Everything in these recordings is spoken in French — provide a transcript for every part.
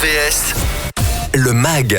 RVVS, le MAG.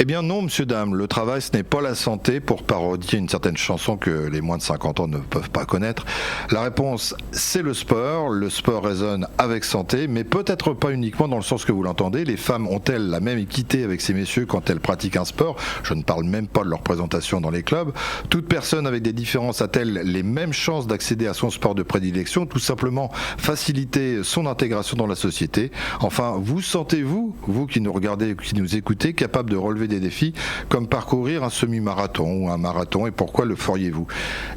Eh bien non, monsieur, dame, le travail ce n'est pas la santé, pour parodier une certaine chanson que les moins de 50 ans ne peuvent pas connaître. La réponse, c'est le sport. Le sport résonne avec santé, mais peut-être pas uniquement dans le sens que vous l'entendez. Les femmes ont-elles la même équité avec ces messieurs quand elles pratiquent un sport ? Je ne parle même pas de leur présentation dans les clubs. Toute personne avec des différences a-t-elle les mêmes chances d'accéder à son sport de prédilection ? Tout simplement faciliter son intégration dans la société. Enfin, vous sentez-vous, vous qui nous regardez, qui nous écoutez, capable de relever des défis comme parcourir un semi-marathon ou un marathon, et pourquoi le feriez-vous ?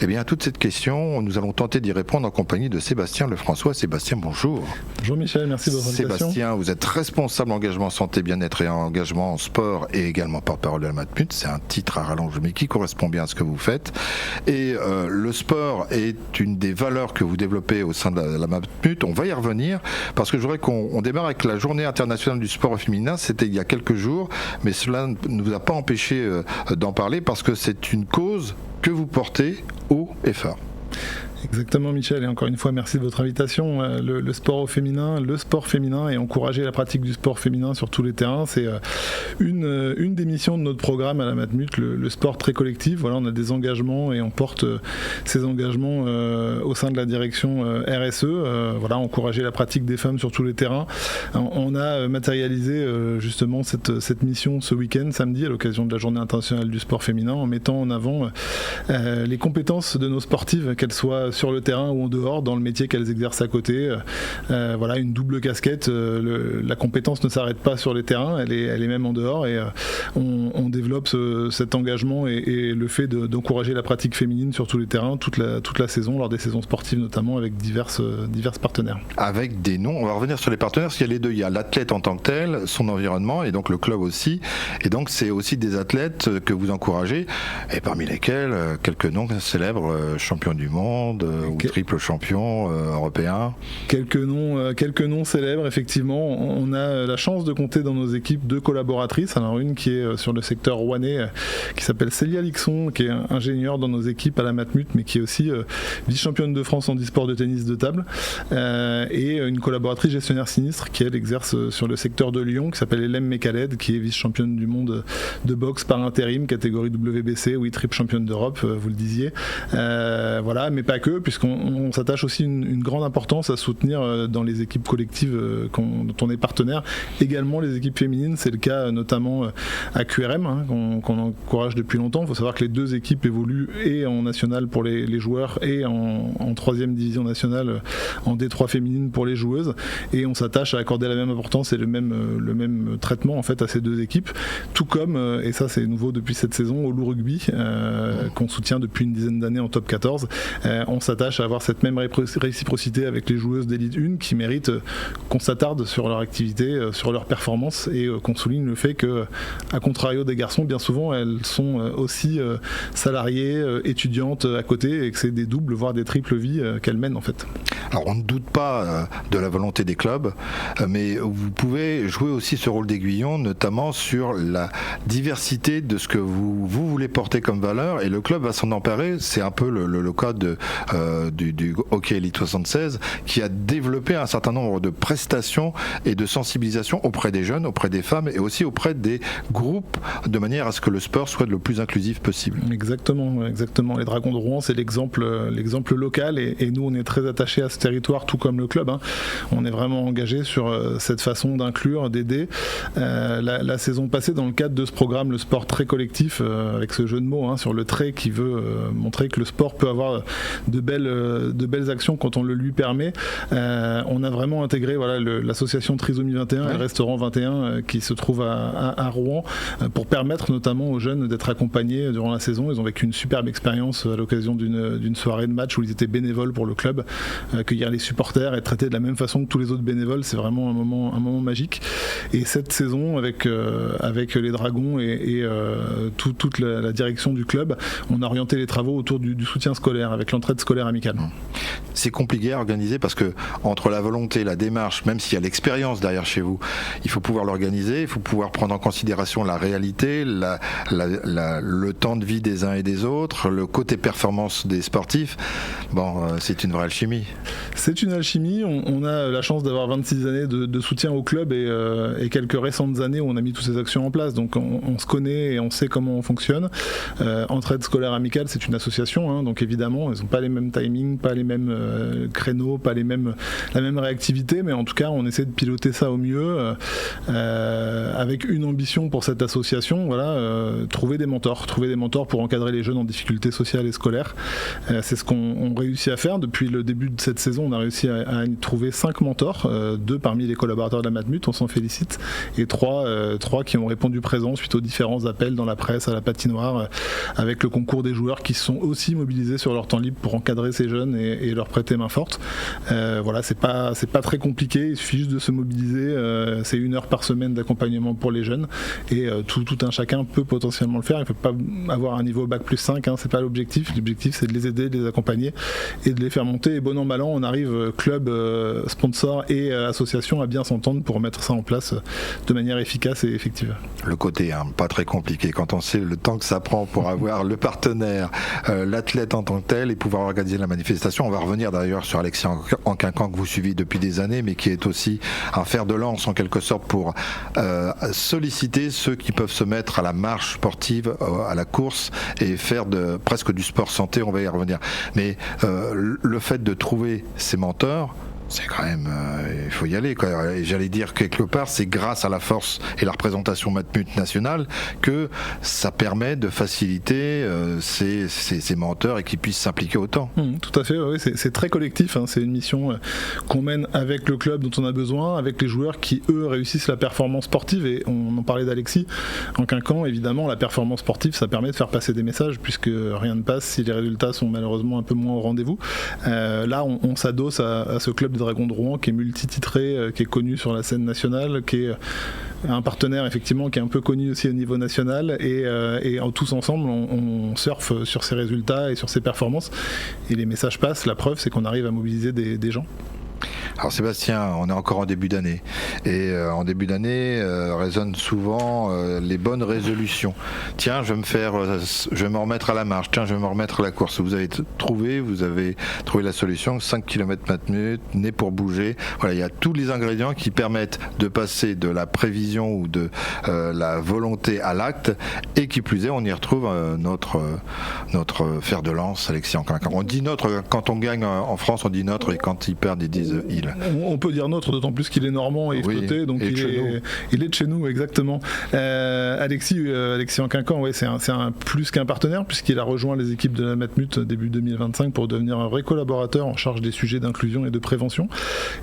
Eh bien, à toute cette question, nous allons tenter d'y répondre en compagnie de Sébastien Lefrançois. Sébastien, bonjour. Bonjour Michel, merci de votre invitation. Sébastien, vous êtes responsable engagement santé, bien-être et engagement en sport et également porte-parole de la Matmut. C'est un titre à rallonge, mais qui correspond bien à ce que vous faites. Et le sport est une des valeurs que vous développez au sein de la Matmut. On va y revenir parce que je voudrais qu'on démarre avec la journée internationale du sport féminin. C'était il y a quelques jours, mais cela ne vous a pas empêché d'en parler parce que c'est une cause que vous portez haut et fort. Exactement Michel, et encore une fois merci de votre invitation. Le sport féminin et encourager la pratique du sport féminin sur tous les terrains, c'est une des missions de notre programme à la Matmut, le sport très collectif. Voilà, on a des engagements et on porte ces engagements au sein de la direction RSE. Voilà, encourager la pratique des femmes sur tous les terrains. On a matérialisé justement cette mission ce week-end, samedi, à l'occasion de la journée internationale du sport féminin, en mettant en avant les compétences de nos sportives, qu'elles soient sur le terrain ou en dehors, dans le métier qu'elles exercent à côté. Voilà, une double casquette. La compétence ne s'arrête pas sur les terrains, elle est même en dehors, et on développe cet engagement et le fait d'encourager la pratique féminine sur tous les terrains, toute la saison, lors des saisons sportives notamment, avec divers partenaires. Avec des noms, on va revenir sur les partenaires, parce qu'il y a les deux. Il y a l'athlète en tant que tel, son environnement, et donc le club aussi. Et donc c'est aussi des athlètes que vous encouragez, et parmi lesquels quelques noms célèbres, champions du monde, ou triple champion européen. Quelques noms célèbres, effectivement. On a la chance de compter dans nos équipes 2 collaboratrices. Alors une qui est sur le secteur rouennais, qui s'appelle Célia Lixon, qui est ingénieure dans nos équipes à la Matmut, mais qui est aussi vice-championne de France en e-sport de tennis de table, et une collaboratrice gestionnaire sinistre qui elle exerce sur le secteur de Lyon, qui s'appelle Hélène Mekaled, qui est vice-championne du monde de boxe par intérim, catégorie WBC, oui, triple championne d'Europe, vous le disiez. Voilà, mais pas que, puisqu'on s'attache aussi une grande importance à soutenir dans les équipes collectives dont on est partenaire, également les équipes féminines. C'est le cas notamment à QRM, qu'on encourage depuis longtemps. Il faut savoir que les 2 équipes évoluent et en national pour les joueurs et en 3e division nationale en D3 féminine pour les joueuses, et on s'attache à accorder la même importance et le même traitement en fait à ces 2 équipes, tout comme, et ça c'est nouveau depuis cette saison, au Loup Rugby, qu'on soutient depuis une dizaine d'années en top 14. On s'attache à avoir cette même réciprocité avec les joueuses d'élite 1 qui méritent qu'on s'attarde sur leur activité, sur leur performance, et qu'on souligne le fait que, à contrario des garçons, bien souvent elles sont aussi salariées, étudiantes à côté, et que c'est des doubles voire des triples vies qu'elles mènent en fait. Alors on ne doute pas de la volonté des clubs, mais vous pouvez jouer aussi ce rôle d'aiguillon, notamment sur la diversité de ce que vous voulez porter comme valeur, et le club va s'en emparer. C'est un peu le cas du Hockey Elite 76, qui a développé un certain nombre de prestations et de sensibilisation auprès des jeunes, auprès des femmes et aussi auprès des groupes, de manière à ce que le sport soit le plus inclusif possible. Exactement. Les Dragons de Rouen, c'est l'exemple local, et nous on est très attachés à ce territoire, tout comme le club. On est vraiment engagé sur cette façon d'inclure, d'aider. La saison passée, dans le cadre de ce programme, le sport très collectif, avec ce jeu de mots sur le trait, qui veut montrer que le sport peut avoir de belles actions quand on le lui permet. On a vraiment intégré l'association Trisomie 21 et Restaurant 21 qui se trouve à Rouen, pour permettre notamment aux jeunes d'être accompagnés durant la saison. Ils ont vécu une superbe expérience à l'occasion d'une soirée de match où ils étaient bénévoles pour le club, accueillir les supporters et traiter de la même façon que tous les autres bénévoles. C'est vraiment un moment magique. Et cette saison, avec les Dragons et toute la direction du club, on a orienté les travaux autour du soutien scolaire, avec l'entraide scolaire amicale. C'est compliqué à organiser parce que entre la volonté, la démarche, même s'il y a l'expérience derrière chez vous, il faut pouvoir l'organiser, il faut pouvoir prendre en considération la réalité, le temps de vie des uns et des autres, le côté performance des sportifs. C'est une vraie alchimie. C'est une alchimie. On a la chance d'avoir 26 années de soutien au club et quelques récentes années où on a mis toutes ces actions en place. Donc on se connaît et on sait comment on fonctionne. Entraide scolaire amicale, c'est une association, donc évidemment, ils n'ont pas les mêmes timings, pas les mêmes créneaux, pas la même réactivité, mais en tout cas, on essaie de piloter ça au mieux avec une ambition pour cette association, trouver des mentors pour encadrer les jeunes en difficulté sociale et scolaire. C'est ce qu'on réussit à faire depuis le début de cette saison. On a réussi à trouver 5 mentors, 2 parmi les collaborateurs de la Matmut, on s'en félicite, et 3 qui ont répondu présent suite aux différents appels dans la presse, à la patinoire, avec le concours des joueurs qui se sont aussi mobilisés sur leur temps libre pour encadrer ces jeunes et leur prêter main forte. C'est pas très compliqué, il suffit juste de se mobiliser. C'est 1 heure par semaine d'accompagnement pour les jeunes et tout un chacun peut potentiellement le faire. Il ne faut pas avoir un niveau bac plus 5, c'est pas l'objectif. L'objectif, c'est de les aider, de les accompagner et de les faire monter. Et bon an mal an, on arrive, club, sponsor et association, à bien s'entendre pour mettre ça en place de manière efficace et effective. Le côté pas très compliqué, quand on sait le temps que ça prend pour avoir le partenaire, l'athlète en tant que tel et pouvoir organiser la manifestation. On va revenir d'ailleurs sur Alexis Anquincan que vous suivez depuis des années, mais qui est aussi un fer de lance en quelque sorte pour solliciter ceux qui peuvent se mettre à la marche sportive, à la course et faire presque du sport santé. On va y revenir. Mais le fait de trouver ces mentors, c'est quand même, il faut y aller, quoi. Et j'allais dire quelque part, c'est grâce à la force et la représentation Matmut nationale que ça permet de faciliter ces menteurs et qu'ils puissent s'impliquer autant. Tout à fait, oui, c'est très collectif, c'est une mission qu'on mène avec le club dont on a besoin, avec les joueurs qui eux réussissent la performance sportive, et on en parlait d'Alexis Anquincan, évidemment la performance sportive ça permet de faire passer des messages puisque rien ne passe si les résultats sont malheureusement un peu moins au rendez-vous. Là on s'adosse à ce club de Dragons de Rouen qui est multititré, qui est connu sur la scène nationale, qui est un partenaire effectivement qui est un peu connu aussi au niveau national, et tous ensemble on surfe sur ses résultats et sur ses performances et les messages passent. La preuve c'est qu'on arrive à mobiliser des gens. Alors Sébastien, on est encore en début d'année et en début d'année résonnent souvent les bonnes résolutions. Tiens, je vais me remettre à la marche, tiens, je vais me remettre à la course. Vous avez trouvé la solution, 5 km Matmut, né pour bouger. Voilà, il y a tous les ingrédients qui permettent de passer de la prévision ou de la volonté à l'acte, et qui plus est, on y retrouve notre fer de lance, Alexis Anquincan. On dit notre, quand on gagne en France, on dit notre, et quand ils perdent, ils disent il. On peut dire notre, d'autant plus qu'il est normand et exploité, donc il est de chez nous, exactement. Alexis Anquincan, c'est un plus qu'un partenaire, puisqu'il a rejoint les équipes de la Matmut début 2025 pour devenir un vrai collaborateur en charge des sujets d'inclusion et de prévention.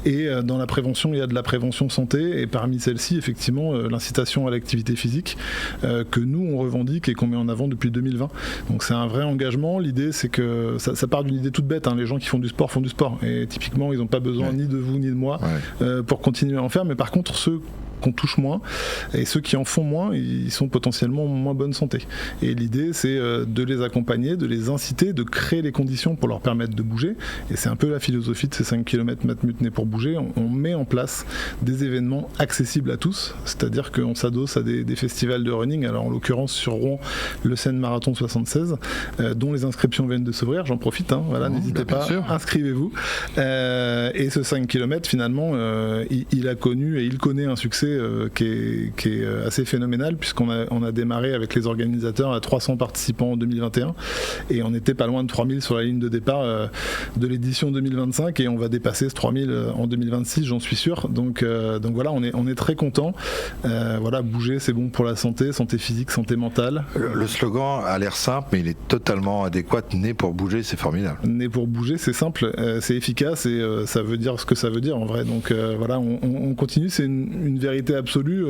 Et dans la prévention, il y a de la prévention santé, et parmi celles-ci, effectivement, l'incitation à l'activité physique que nous on revendique et qu'on met en avant depuis 2020. Donc c'est un vrai engagement. L'idée, c'est que ça part d'une idée toute bête, les gens qui font du sport, et typiquement ils n'ont pas besoin ni de vous ni de moi pour continuer à en faire, mais par contre ceux qu'on touche moins et ceux qui en font moins, ils sont potentiellement en moins bonne santé, et l'idée c'est de les accompagner, de les inciter, de créer les conditions pour leur permettre de bouger, et c'est un peu la philosophie de ces 5 km Matmut né pour bouger. On met en place des événements accessibles à tous, c'est-à-dire qu'on s'adosse à des festivals de running, alors en l'occurrence sur Rouen le Seine Marathon 76 dont les inscriptions viennent de s'ouvrir, j'en profite, n'hésitez pas, inscrivez-vous, et ce 5 km finalement il a connu et il connaît un succès qui est assez phénoménal, puisqu'on a démarré avec les organisateurs à 300 participants en 2021 et on était pas loin de 3000 sur la ligne de départ de l'édition 2025, et on va dépasser ce 3000 en 2026, j'en suis sûr. Donc voilà, on est très content. Bouger c'est bon pour la santé physique, santé mentale. Le slogan a l'air simple, mais il est totalement adéquat. Né pour bouger, c'est formidable. Né pour bouger, c'est simple, c'est efficace, et ça veut dire ce que ça veut dire en vrai. Donc on continue, c'est une véritable vérité absolue,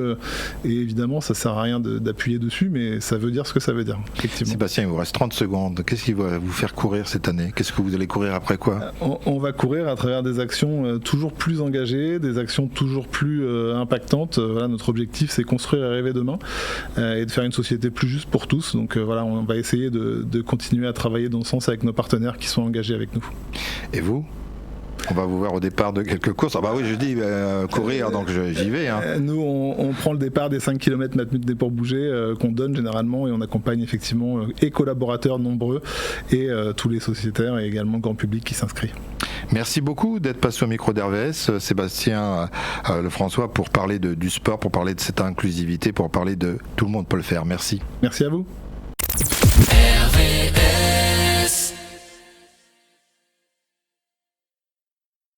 et évidemment ça sert à rien d'appuyer dessus, mais ça veut dire ce que ça veut dire, effectivement. Sébastien, il vous reste 30 secondes. Qu'est-ce qui va vous faire courir cette année ? Qu'est-ce que vous allez courir après quoi ? On va courir à travers des actions toujours plus engagées, des actions toujours plus impactantes. Voilà, notre objectif, c'est construire et rêver demain, et de faire une société plus juste pour tous. Donc voilà, on va essayer de continuer à travailler dans ce sens avec nos partenaires qui sont engagés avec nous. Et vous ? On va vous voir au départ de quelques courses. Ah bah oui, je dis courir, donc j'y vais. Nous, on prend le départ des 5 km Matmut pour bouger, qu'on donne généralement, et on accompagne effectivement et collaborateurs nombreux et tous les sociétaires et également le grand public qui s'inscrit. Merci beaucoup d'être passé au micro d'RVS, Sébastien Lefrançois, pour parler du sport, pour parler de cette inclusivité, pour parler de tout le monde peut le faire. Merci. Merci à vous.